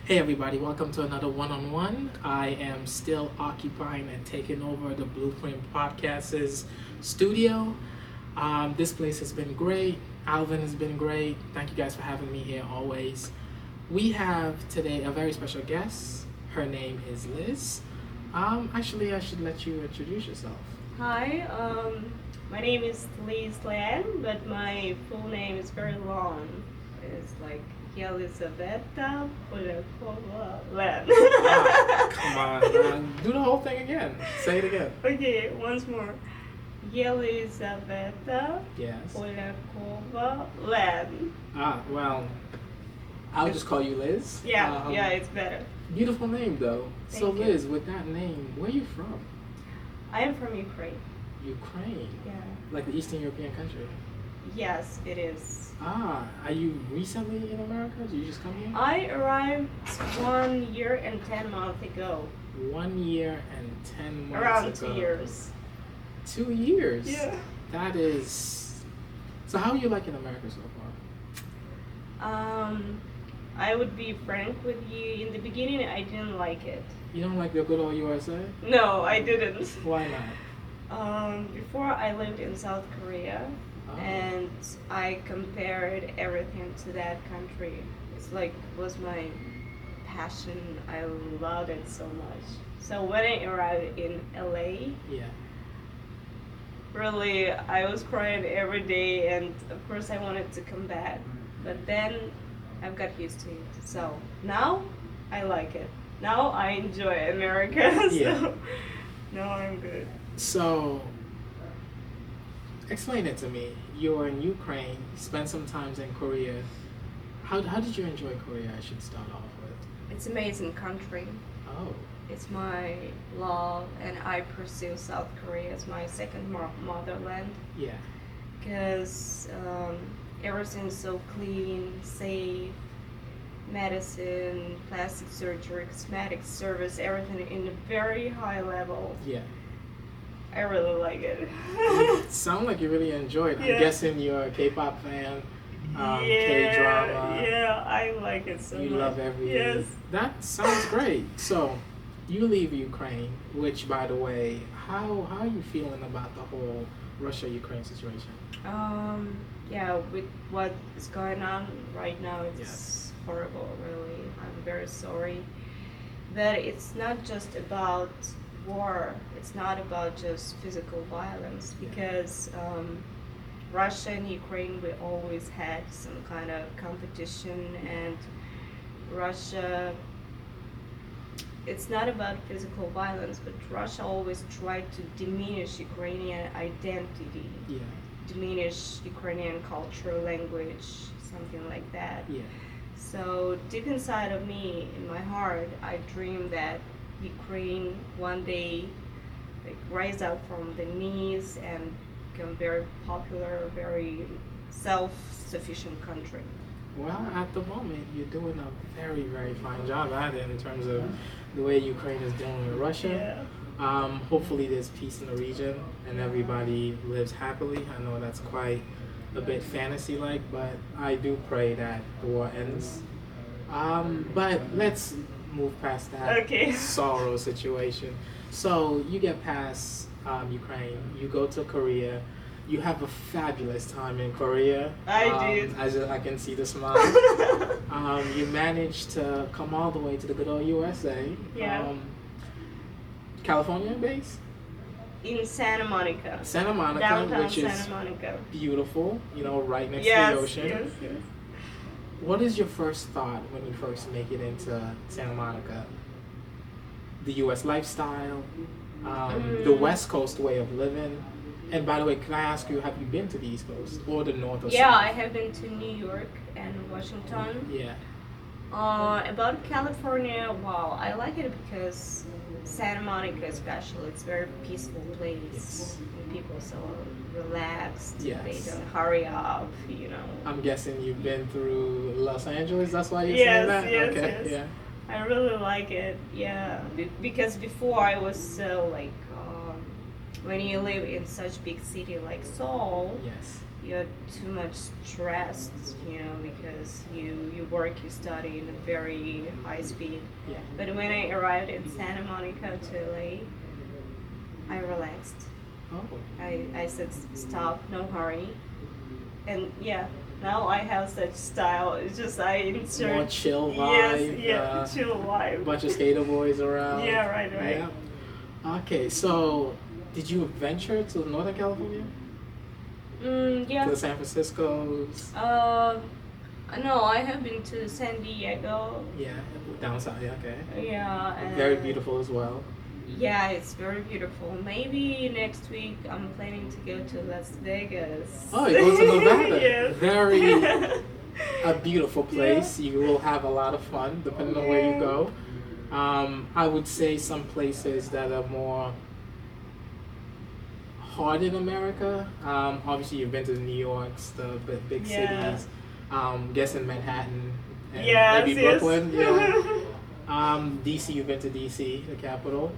Hey everybody, welcome to another one-on-one. I am still occupying and taking over the Blueprint Podcast's studio. This place has been great. Alvin has been great. Thank you guys for having me here always. We have today a very special guest. Her name is Liz. Actually, I should let you introduce yourself. Hi, my name is Liz Lem, but my full name is very long. It's like Elizabeta Polakova Lem. Come on, man. Do the whole thing again. Say it again. Okay, once more. Elizabeta Yes. Polakova Lem. Well, I'll just call you Liz. Yeah, it's better. Beautiful name though. So Thank you. Liz, with that name, where are you from? I am from Ukraine. Ukraine. Yeah. Like the Eastern European country. Yes, it is. Are you recently in America? Did you just come here? I arrived 1 year and 10 months ago. 1 year and 10 months Around ago. 2 years. 2 years? Yeah. That is... So how are you liking America so far? I would be frank with you. In the beginning, I didn't like it. You don't like the good old USA? No, I didn't. Why not? Before I lived in South Korea, Oh. and I compared everything to that country. It's like was my passion. I loved it so much. So when I arrived in LA, Yeah. really I was crying every day, and of course I wanted to come back. But then I've got used to it. So now I like it. Now I enjoy America. So Yeah. now I'm good. So, explain it to me. You were in Ukraine, spent some time in Korea. How did you enjoy Korea? I should start off with. It's amazing country. Oh, It's my love, and I pursue South Korea as my second motherland yeah. because everything's so clean, safe, medicine, plastic surgery, cosmetic service, everything in a very high level. Yeah. I really like it. Sound like you really enjoyed. I'm Yeah. guessing you're a K-pop fan, K-drama. Yeah, I like it so You much. love every. Yes. That sounds great. So, you leave Ukraine, which, by the way, how are you feeling about the whole Russia-Ukraine situation? Yeah, with what is going on right now, it's horrible, really. I'm very sorry. But it's not just about war, it's not about just physical violence, because Russia and Ukraine, we always had some kind of competition, and Russia, it's not about physical violence, but Russia always tried to diminish Ukrainian identity, Yeah. diminish Ukrainian culture, language, something like that. Yeah. So deep inside of me, in my heart, I dream that Ukraine one day like rise up from the knees and become very popular, very self-sufficient country. Well, at the moment, you're doing a very, very fine job at it in terms of the way Ukraine is dealing with Russia. Hopefully, there's peace in the region and everybody lives happily. I know that's quite a bit fantasy-like, but I do pray that the war ends. But let's move past that Okay. sorrow situation. So you get past Ukraine, you go to Korea. You have a fabulous time in Korea. I did. As I can see the smile. You managed to come all the way to the good old USA. Yeah. California base? In Santa Monica. Santa Monica, Downtown which is Santa Monica. beautiful, right next Yes, to the ocean. yes. What is your first thought when you first make it into Santa Monica? The U.S. lifestyle, the West Coast way of living. And by the way, can I ask you, have you been to the East Coast or the North or Yeah, South? I have been to New York and Washington. Yeah. About California, wow, I like it because Santa Monica especially, it's a very peaceful place. Yes. And people so relaxed. Yes. They don't hurry up, I'm guessing you've been through Los Angeles, that's why you're Yes, saying that? yes, Okay, yes. yeah. I really like it, yeah. Because before I was so like when you live in such big city like Seoul, Yes. you're too much stressed, because you work, you study in a very high speed. Yeah. But when I arrived in Santa Monica to LA, I relaxed. Oh. I said stop, no hurry, and yeah. Now I have such style. It's just I insert More chill Yes, vibe. yeah, chill vibe. Bunch of skater boys around. Yeah, right. Yeah. Okay, so did you venture to Northern California? Yeah. To the San Francisco's? No, I have been to San Diego. Yeah, down south. Yeah, okay. Yeah. And Very beautiful as well. Yeah, it's very beautiful. Maybe next week I'm planning to go to Las Vegas. Oh, you go to Nevada. Yes. Very a beautiful place. You will have a lot of fun depending on where you go. I would say some places that are more hard in America. Obviously, you've been to New York's, the big cities. Guessing Manhattan and maybe Brooklyn. Yeah. DC, you've been to DC, the capital.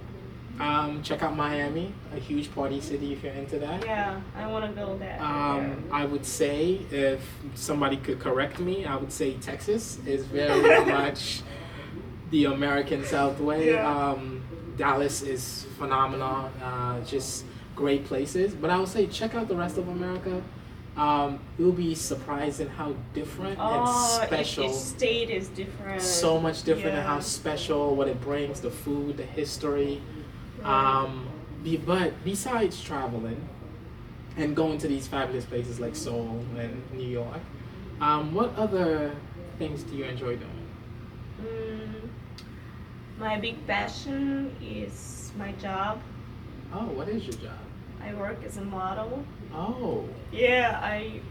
Check out Miami, a huge party city if you're into that. Yeah, I want to go there. I would say, if somebody could correct me, I would say Texas is very much the American South way. Yeah. Dallas is phenomenal, just great places. But I would say check out the rest of America. You'll be surprised at how different and special. Each state is different. So much different Yeah. and how special, what it brings, the food, the history. But besides traveling and going to these fabulous places like Seoul and New York, what other things do you enjoy doing? My big passion is my job. Oh, what is your job? I work as a model. Oh. Yeah, I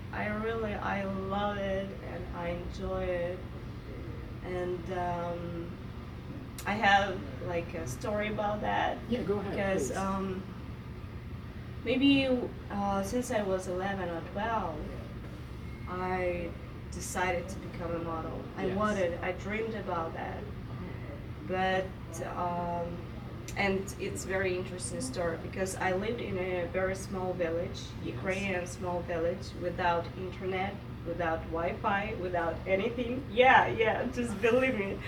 love it and I enjoy it. And I have like a story about that. Yeah, go ahead. Because please. maybe since I was 11 or 12, I decided to become a model. Yes. I dreamed about that. But and it's very interesting story because I lived in a very small village, Ukrainian small village, without internet, without Wi-Fi, without anything. Yeah, just believe me.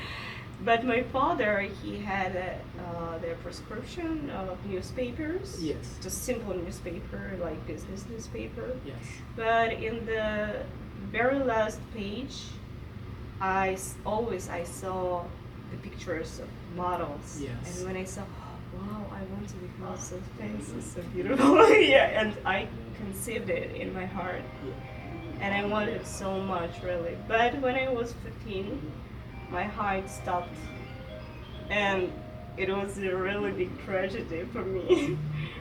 But my father, he had the prescription of newspapers. Yes. Just simple newspaper, like business newspaper. Yes. But in the very last page, I saw the pictures of models. Yes. And when I saw, wow, I want to become so famous, so beautiful. Yeah, and I conceived it in my heart. Yeah. And I wanted it so much, really. But when I was 15, my heart stopped. And it was a really big tragedy for me.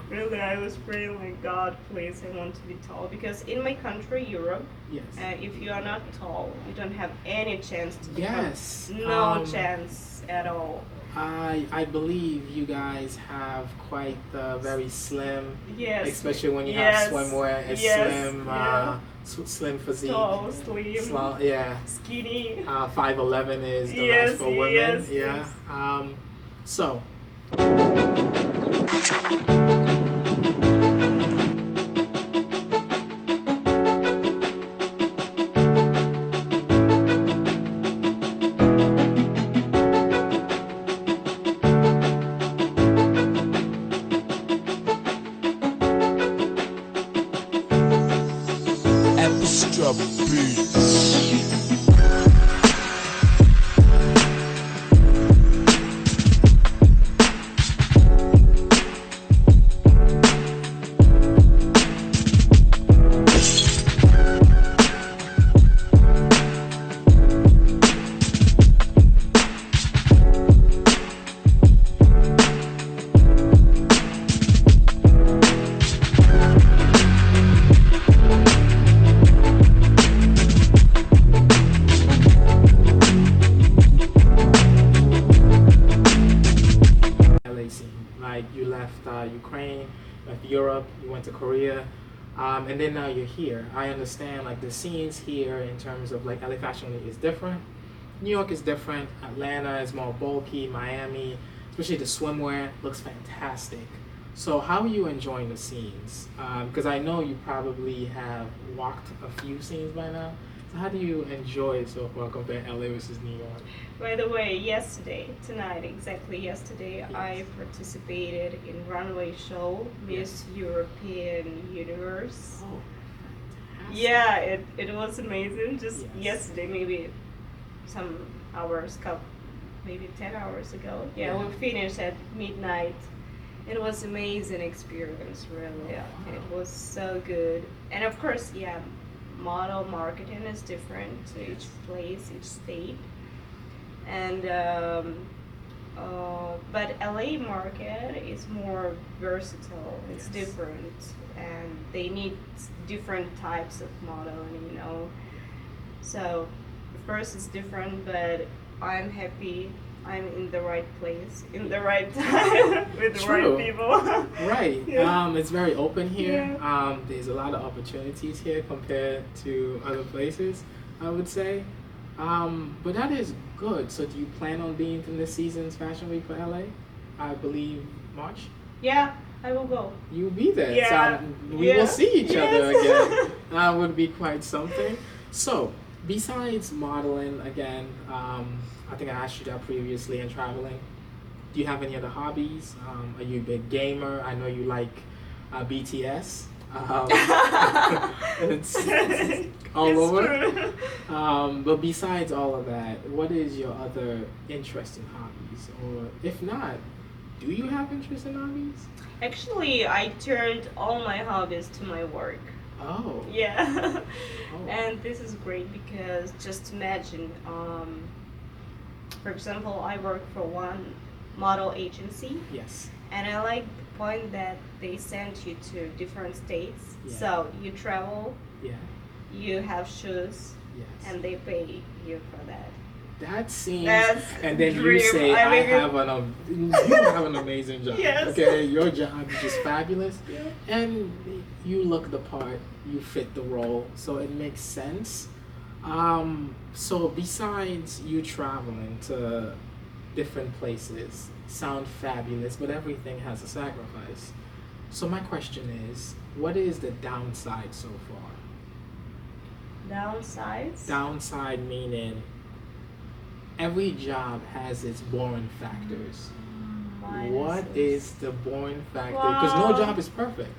Really, I was praying like, God, please, I want to be tall. Because in my country, Europe, Yes. if you are not tall, you don't have any chance to become. Yes. No chance at all. I believe you guys have quite the very slim, Yes. especially when you Yes. have swimwear, a Yes. slim, Yeah. slim physique. Tall, slim, Yeah. skinny. 5'11" is the Yes, max for women. yes, Yeah. yes. So. Extra beats. LA scene. Like you left Ukraine, left Europe, you went to Korea, and then now you're here. I understand like the scenes here in terms of like LA Fashion Week is different. New York is different. Atlanta is more bulky. Miami, especially the swimwear, looks fantastic. So how are you enjoying the scenes? Because I know you probably have walked a few scenes by now. So how do you enjoy it so far compared to LA versus New York? By the way, tonight, exactly yesterday, Yes. I participated in runway show Miss European Universe. Oh, fantastic. Yeah, it was amazing. Just Yes. yesterday, maybe some maybe 10 hours ago. Yeah, Yeah. we finished at midnight. It was amazing experience, really. Wow. It was so good. And of course, yeah, model marketing is different to each place, each state. And but LA market is more versatile. It's Yes. different, and they need different types of modeling. So of course it's different, but I'm happy. I'm in the right place, in the right time, with the True. right people. Right. Yeah. It's very open here. Yeah. There's a lot of opportunities here compared to other places, I would say. But that is good. So do you plan on being in this season's Fashion Week for LA? I believe March. Yeah, I will go. You'll be there. Yeah. So we will Yeah. see each other Yes. again. That would be quite something. So, besides modeling, again, I think I asked you that previously, and traveling, do you have any other hobbies? Are you a big gamer? I know you like BTS. It's all It's over. true. But besides all of that, what is your other interesting hobbies? Or if not, do you have interest in hobbies? Actually, I turned all my hobbies to my work. Oh. Yeah. Oh. And this is great because just imagine, for example, I work for one model agency, Yes. and I like the point that they send you to different states. Yeah. So you travel, Yeah. you have shoes, Yes. and they pay you for that. That seems. That's And then you dream. say, I I mean, have you have an amazing job. Yes. Okay, your job is just fabulous. Yeah. And you look the part, you fit the role, so it makes sense. So besides you traveling to different places, sound fabulous, but everything has a sacrifice. So my question is, what is the downside so far? Downsides? Downside meaning every job has its boring factors. What is the boring factor? Because no Wow. job is perfect.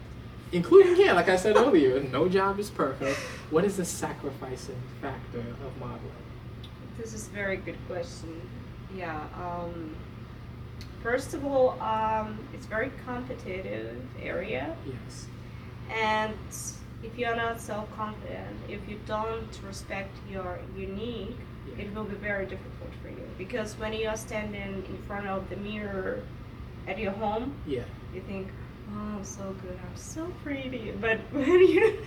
Including here, like I said earlier, no job is perfect. What is the sacrificing factor of modeling? This is a very good question. Yeah. First of all, it's very competitive area, Yes. and if you're not self-confident, if you don't respect your unique, Yeah. it will be very difficult for you. Because when you are standing in front of the mirror at your home, Yeah. you think, oh, I'm so good, I'm so pretty. But when you,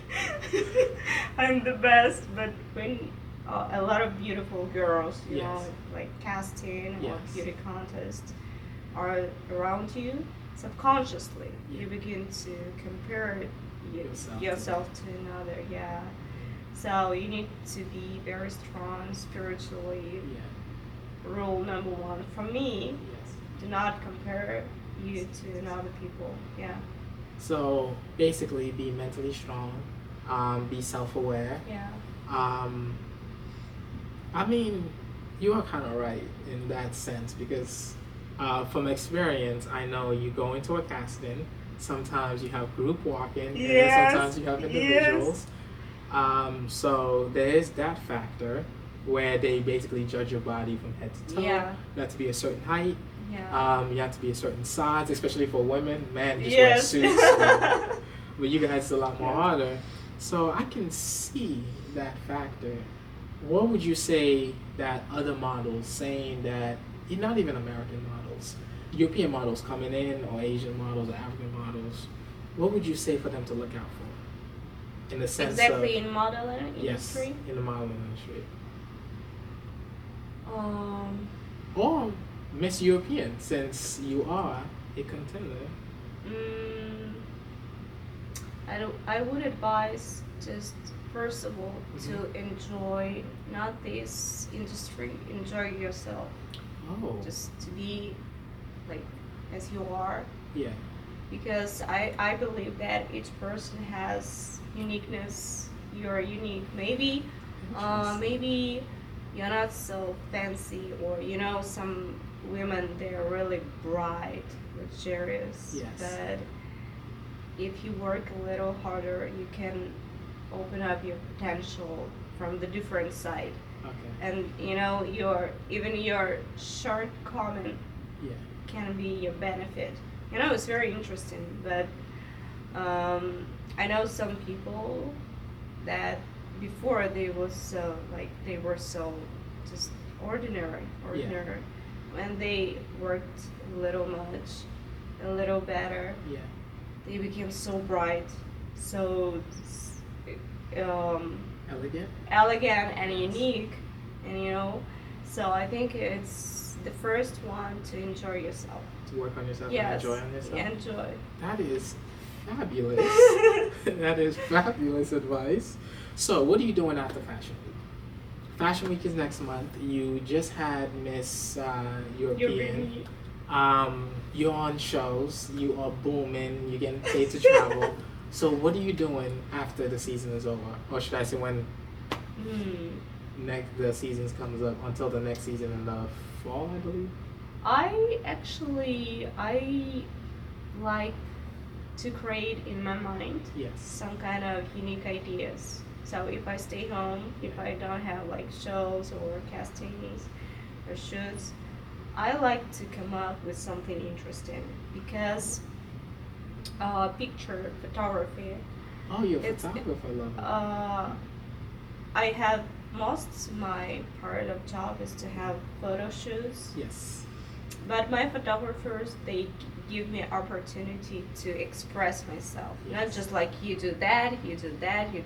I'm the best. But when a lot of beautiful girls, Yes. like casting or Yes. beauty contest, are around you, subconsciously Yeah. you begin to compare Yourself yourself to another. Yeah. So you need to be very strong spiritually. Yeah. Rule number one for me: Yes. do not compare you to another people. Yeah. So basically, be mentally strong, be self-aware. Yeah. I mean, you are kind of right in that sense because from experience, I know you go into a casting. Sometimes you have group walking, and then Yes, sometimes you have yes. individuals. So there is that factor where they basically judge your body from head to toe. Yeah. You have to be a certain height. Yeah. You have to be a certain size, especially for women. Man, just Yes. wear suits. But you guys, it's a lot more harder. So I can see that factor. What would you say that other models saying that, not even American models, European models coming in, or Asian models, or African models, what would you say for them to look out for? In the sense Exactly of, in modeling yes, industry. in the modeling industry. Um, Or Miss European, since you are a contender. mm, I would advise just first of all to enjoy not this industry, enjoy yourself. Oh, Just to be like as you are. yeah. because I believe that each person has uniqueness. You're unique. Maybe you're not so fancy, or some women, they're really bright, luxurious. Yes. But if you work a little harder, you can open up your potential from the different side. Okay. And your shortcoming Yeah. can be your benefit. It's very interesting. But I know some people that before they were so just ordinary, when they worked a little better, Yeah. they became so bright, so Elegant. elegant and unique, and so I think it's the first one to enjoy yourself. To work on yourself Yes, and enjoy on yourself. enjoy. That is fabulous. That is fabulous advice. So, what are you doing after Fashion Week? Fashion Week is next month. You just had Miss European. You're on shows. You are booming. You're getting paid to travel. So, what are you doing after the season is over, or should I say when the season comes up until the next season in the fall, I believe? I like to create in my mind Yes. some kind of unique ideas. So if I stay home, if I don't have like shows or castings or shoots, I like to come up with something interesting, because picture photography, Oh, you're a It's- photographer, love it. I have my part of job is to have photo shoots. Yes. But my photographers, they give me opportunity to express myself. Not Yes. just like you do that, you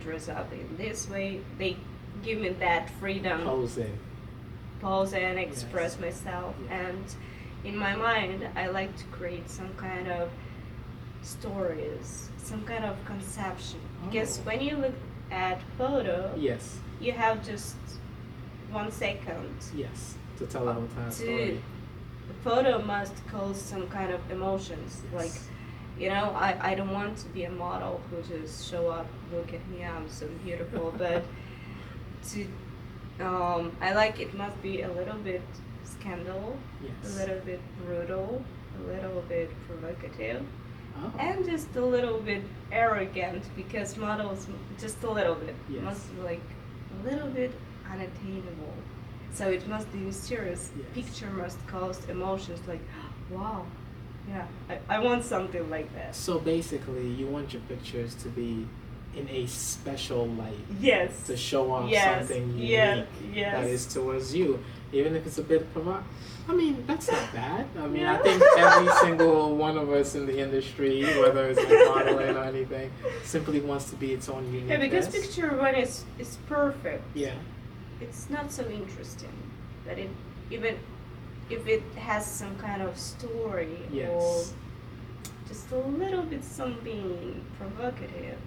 dress up in this way. They give me that freedom, Posing. pose and express myself. Yeah. And in my mind, I like to create some kind of stories, some kind of conception. Because Oh. when you look at photo, Yes. you have just 1 second. Yes. To tell our entire To- story. The photo must cause some kind of emotions. Yes. Like, I don't want to be a model who just show up, look at me, I'm so beautiful. But I like it must be a little bit scandal, Yes. a little bit brutal, a little bit provocative, Oh. and just a little bit arrogant, because models just a little bit Yes. must be like a little bit unattainable. So it must be mysterious. Yes. Picture must cause emotions like, wow, yeah, I want something like that. So basically, you want your pictures to be in a special light, Yes. to show off Yes. something unique Yes. Yes. that is towards you, even if it's a bit I mean, that's not bad. I mean, I Yeah. think every single one of us in the industry, whether it's like modeling or anything, simply wants to be its own unique. Yeah, because picture when is perfect, Yeah. it's not so interesting. But even if it has some kind of story or Yes. just a little bit something provocative,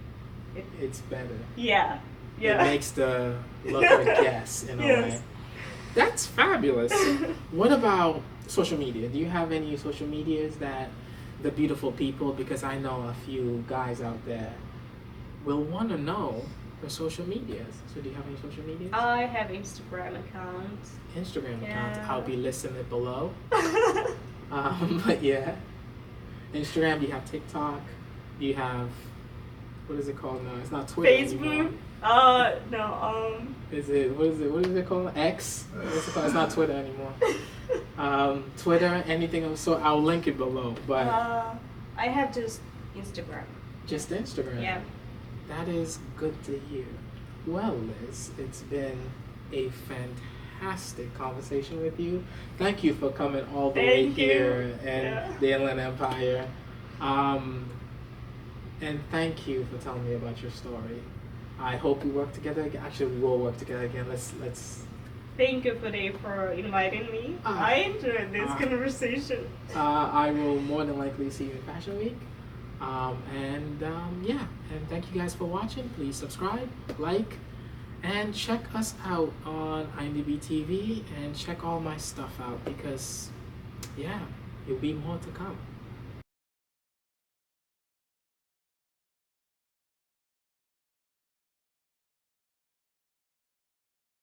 It's better. yeah, It makes the looker guess in a Yes. way. That's fabulous. What about social media? Do you have any social medias that the beautiful people, because I know a few guys out there, will want to know your social medias? So do you have any social medias? I have Instagram account. Instagram accounts. Yeah. I'll be listing it below. But yeah. Instagram, do you have TikTok? Do you have, what is it called now? It's not Twitter anymore. Facebook. No. What is it called? X? What's it called? It's not Twitter anymore. Twitter, anything of so I'll link it below. But I have just Instagram. just Instagram. Yeah. That is good to hear. Well, Liz, it's been a fantastic conversation with you. Thank you for coming all the way Thank you. here in Yeah. the Inland Empire. And thank you for telling me about your story. I hope we work together again. Actually, we will work together again. Let's. Thank you, Foday, for inviting me. I enjoyed this conversation. I will more than likely see you in Fashion Week. Yeah, and thank you guys for watching. Please subscribe, like, and check us out on IMDb TV and check all my stuff out because, yeah, there'll be more to come.